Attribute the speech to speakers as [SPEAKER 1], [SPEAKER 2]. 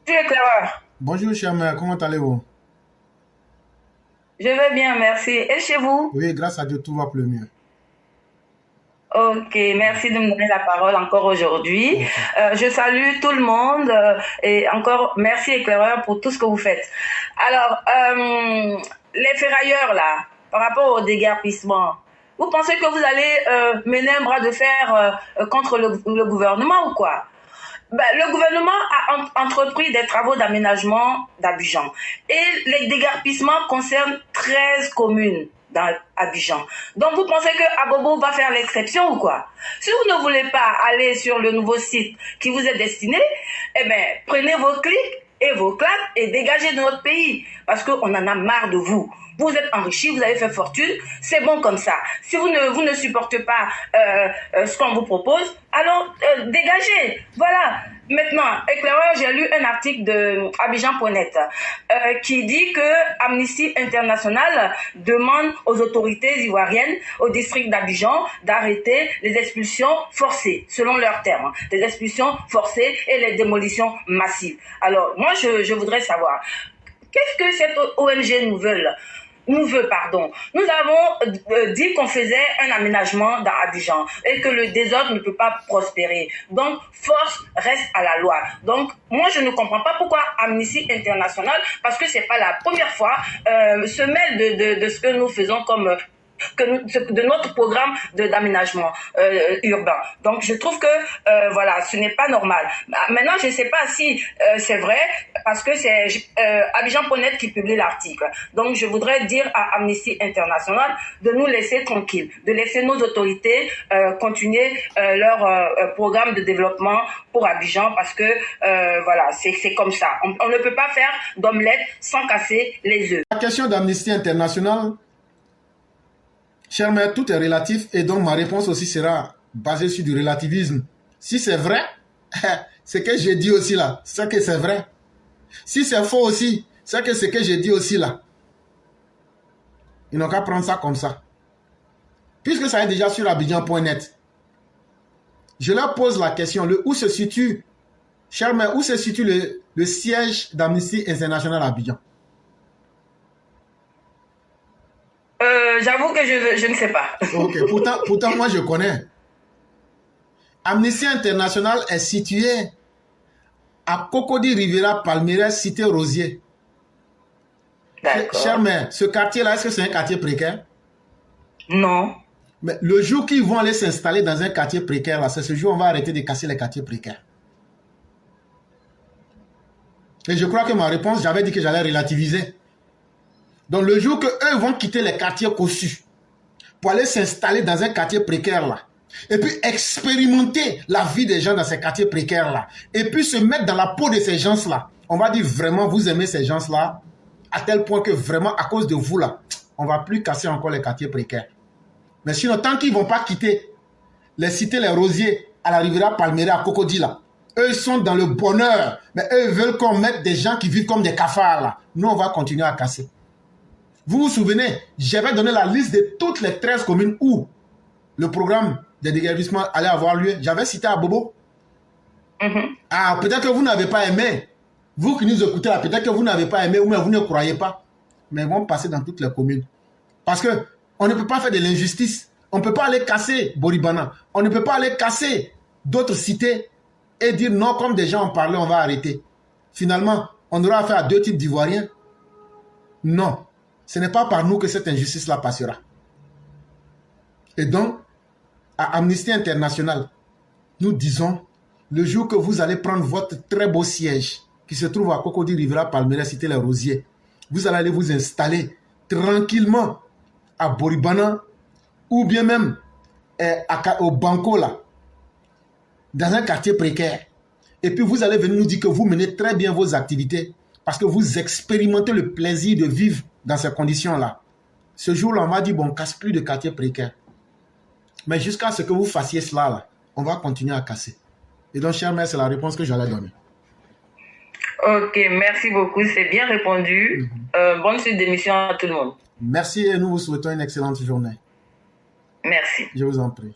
[SPEAKER 1] Tu es Clara.
[SPEAKER 2] Bonjour, cher mère, comment allez-vous?
[SPEAKER 1] Je vais bien, merci. Et chez vous?
[SPEAKER 2] Oui, grâce à Dieu, tout va plus mieux.
[SPEAKER 1] Ok, merci de me donner la parole encore aujourd'hui.
[SPEAKER 2] Ok.
[SPEAKER 1] Je salue tout le monde et encore merci éclaireur pour tout ce que vous faites. Alors, les ferrailleurs là, par rapport au déguerpissement, vous pensez que vous allez mener un bras de fer contre le gouvernement ou quoi? Ben, le gouvernement a entrepris des travaux d'aménagement d'Abidjan et les déguerpissements concernent 13 communes dans Abidjan. Donc vous pensez que Abobo va faire l'exception ou quoi? Si vous ne voulez pas aller sur le nouveau site qui vous est destiné, eh ben prenez vos clics et vos claques et dégagez de notre pays parce qu'on en a marre de vous. Vous êtes enrichi, vous avez fait fortune, c'est bon comme ça. Si vous ne supportez pas ce qu'on vous propose, alors dégagez. Voilà. Maintenant, éclaireur, j'ai lu un article de Abidjan.net qui dit que Amnesty International demande aux autorités ivoiriennes, au district d'Abidjan, d'arrêter les expulsions forcées, selon leurs termes, les expulsions forcées et les démolitions massives. Alors, moi, je voudrais savoir, qu'est-ce que cette ONG nous veut, pardon. Nous avons dit qu'on faisait un aménagement dans Abidjan et que le désordre ne peut pas prospérer. Donc, force reste à la loi. Donc, moi, je ne comprends pas pourquoi Amnesty International, parce que c'est pas la première fois, se mêle de ce que nous faisons comme de notre programme d'aménagement urbain. Donc je trouve que voilà, ce n'est pas normal. Maintenant, je ne sais pas si c'est vrai parce que c'est Abidjan.net qui publie l'article. Donc je voudrais dire à Amnesty International de nous laisser tranquilles, de laisser nos autorités continuer leur programme de développement pour Abidjan parce que voilà, c'est comme ça. On ne peut pas faire d'omelette sans casser les œufs.
[SPEAKER 2] La question d'Amnesty International, cher mère, tout est relatif et donc ma réponse aussi sera basée sur du relativisme. Si c'est vrai, c'est que j'ai dit aussi là, c'est que c'est vrai. Si c'est faux aussi, c'est que ce que j'ai dit aussi là. Ils n'ont qu'à prendre ça comme ça. Puisque ça est déjà sur Abidjan.net, je leur pose la question, où se situe, cher mère, où se situe le siège d'Amnesty International à Abidjan?
[SPEAKER 1] J'avoue que je ne sais pas.
[SPEAKER 2] Ok, pourtant moi je connais. Amnesty International est situé à Cocody Rivera Palmyra, cité Rosier. Cher
[SPEAKER 1] D'accord.
[SPEAKER 2] mère, ce quartier-là, est-ce que c'est un quartier précaire?
[SPEAKER 1] Non.
[SPEAKER 2] Mais le jour qu'ils vont aller s'installer dans un quartier précaire, là, c'est ce jour où on va arrêter de casser les quartiers précaires. Et je crois que ma réponse, j'avais dit que j'allais relativiser. Donc le jour qu'eux vont quitter les quartiers cossus pour aller s'installer dans un quartier précaire là, et puis expérimenter la vie des gens dans ces quartiers précaires là, et puis se mettre dans la peau de ces gens là, on va dire vraiment vous aimez ces gens là, à tel point que vraiment à cause de vous là, on ne va plus casser encore les quartiers précaires. Mais sinon, tant qu'ils ne vont pas quitter les cités, les rosiers, à la Riviera Palmyra, à Cocody là, eux ils sont dans le bonheur, mais eux veulent qu'on mette des gens qui vivent comme des cafards là. Nous on va continuer à casser. Vous vous souvenez, j'avais donné la liste de toutes les 13 communes où le programme de déguerpissement allait avoir lieu. J'avais cité à Bobo. Ah, peut-être que vous n'avez pas aimé. Vous qui nous écoutez là, peut-être que vous n'avez pas aimé ou même vous ne croyez pas. Mais ils vont passer dans toutes les communes. Parce qu'on ne peut pas faire de l'injustice. On ne peut pas aller casser Boribana. On ne peut pas aller casser d'autres cités et dire non, comme des gens ont parlé, on va arrêter. Finalement, on aura affaire à deux types d'Ivoiriens. Non. Ce n'est pas par nous que cette injustice-là passera. Et donc, à Amnesty International, nous disons, le jour que vous allez prendre votre très beau siège, qui se trouve à Cocody Rivera Palmyra, cité les Rosiers, vous allez aller vous installer tranquillement à Boribana ou bien même au Banco là, dans un quartier précaire. Et puis vous allez venir nous dire que vous menez très bien vos activités parce que vous expérimentez le plaisir de vivre dans ces conditions-là. Ce jour-là, on va dire, bon, on ne casse plus de quartier précaire. Mais jusqu'à ce que vous fassiez cela, là, on va continuer à casser. Et donc, chère mère, c'est la réponse que j'allais donner.
[SPEAKER 1] Ok, merci beaucoup, c'est bien répondu. Bonne suite d'émission à tout le monde.
[SPEAKER 2] Merci et nous vous souhaitons une excellente journée.
[SPEAKER 1] Merci.
[SPEAKER 2] Je vous en prie.